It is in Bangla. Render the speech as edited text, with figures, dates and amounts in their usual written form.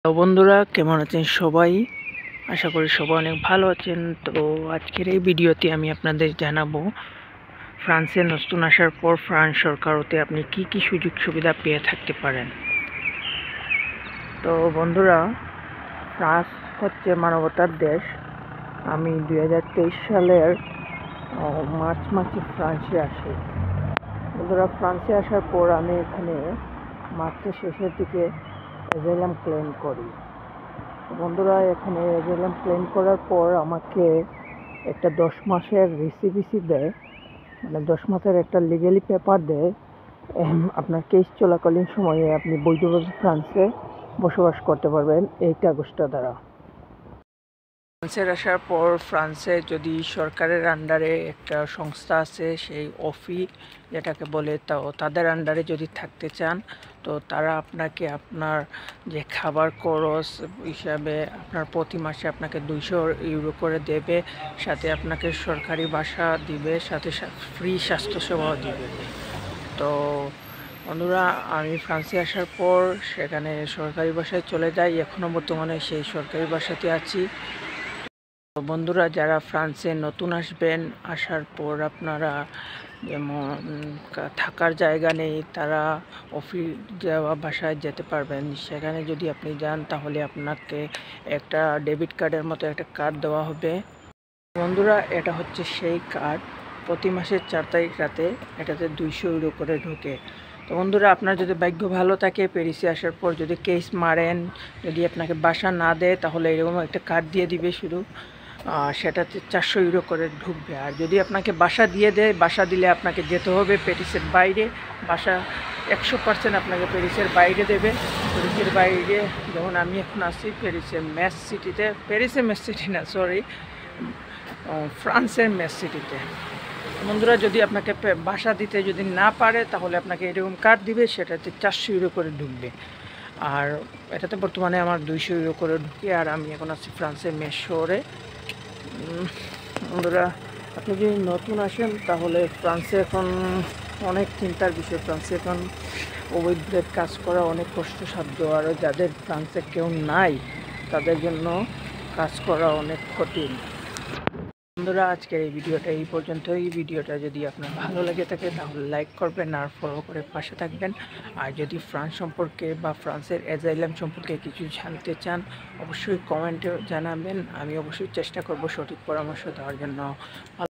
তো বন্ধুরা, কেমন আছেন সবাই? আশা করি সবাই অনেক ভালো আছেন। তো আজকের এই ভিডিওতে আমি আপনাদের জানাবো ফ্রান্সে নতুন আসার পর ফ্রান্স সরকার হতে আপনি কি কি সুযোগ সুবিধা পেয়ে থাকতে পারেন। তো বন্ধুরা, ফ্রান্স হচ্ছে মানবতার দেশ। আমি 2023 সালের মার্চ মাসে ফ্রান্সে আসি। বন্ধুরা, ফ্রান্সে আসার পর আমি এখানে মার্চের শেষের দিকে অ্যাজাইলাম ক্লেম করি। বন্ধুরা, এখানে অ্যাজাইলাম ক্লেম করার পর আমাকে একটা 10 মাসের রেসিপিসি দেয়, মানে 10 মাসের একটা লিগালি পেপার দেয়। আপনার কেস চলাকালীন সময়ে আপনি বৈধভাবে ফ্রান্সে বসবাস করতে পারবেন এই কাগজটা দ্বারা। ফ্রান্সের আসার পর ফ্রান্সে যদি সরকারের আন্ডারে একটা সংস্থা আছে, সেই অফি যেটাকে বলে, তাদের আন্ডারে যদি থাকতে চান, তো তারা আপনাকে আপনার যে খাবার খরচ হিসাবে আপনার প্রতি মাসে আপনাকে 200 ইউরো করে দেবে, সাথে আপনাকে সরকারি বাসা দিবে, সাথে ফ্রি স্বাস্থ্যসেবাও দিবে। তো বন্ধুরা, আমি ফ্রান্সে আসার পর সেখানে সরকারি বাসায় চলে যাই। এখনও বর্তমানে সেই সরকারি বাসাতে আছি। বন্ধুরা, যারা ফ্রান্সে নতুন আসবেন, আসার পর আপনারা যেমন থাকার জায়গা নেই, তারা অফিস যাওয়া বাসায় যেতে পারবেন। সেখানে যদি আপনি যান, তাহলে আপনাকে একটা ডেবিট কার্ডের মতো একটা কার্ড দেওয়া হবে। বন্ধুরা, এটা হচ্ছে সেই কার্ড। প্রতি মাসের 4 তারিখ রাতে এটাতে 200 ইউরো করে ঢোকে। তো বন্ধুরা, আপনার যদি ভাগ্য ভালো থাকে, প্যারিসে আসার পর যদি কেস মারেন, যদি আপনাকে বাসা না দেয়, তাহলে এরকম একটা কার্ড দিয়ে দিবে শুধু, সেটাতে 400 ইউরো করে ঢুকবে। আর যদি আপনাকে বাসা দিয়ে দেয়, বাসা দিলে আপনাকে যেতে হবে প্যারিসের বাইরে। বাসা 100% আপনাকে প্যারিসের বাইরে দেবে। প্যারিসের বাইরে, যেমন আমি এখন আছি প্যারিসের মেস সিটিতে, প্যারিসের মেস সিটি না, সরি, ফ্রান্সের মেস সিটিতে। বন্ধুরা, যদি আপনাকে বাসা দিতে যদি না পারে, তাহলে আপনাকে এরকম কার্ড দিবে, সেটাতে 400 ইউরো করে ঢুকবে। আর এটাতে বর্তমানে আমার 200 ইউরো করে ঢুকে। আর আমি এখন আছি ফ্রান্সের মেস শহরে। বন্ধুরা, আপনি যদি নতুন আসেন, তাহলে ফ্রান্সে এখন অনেক চিন্তার বিষয়। ফ্রান্সে এখন অবৈধ কাজ করা অনেক কষ্টসাধ্য। আর যাদের ফ্রান্সে কেউ নাই, তাদের জন্য কাজ করা অনেক কঠিন। বন্ধুরা, আজকের এই ভিডিওটা এই পর্যন্তই। ভিডিওটা যদি আপনার ভালো লেগে থাকে, তাহলে লাইক করবেন আর ফলো করে পাশে থাকবেন। আর যদি ফ্রান্স সম্পর্কে বা ফ্রান্সের অ্যাজাইলাম সম্পর্কে কিছু জানতে চান, অবশ্যই কমেন্টে জানাবেন। আমি অবশ্যই চেষ্টা করব সঠিক পরামর্শ দেওয়ার জন্য।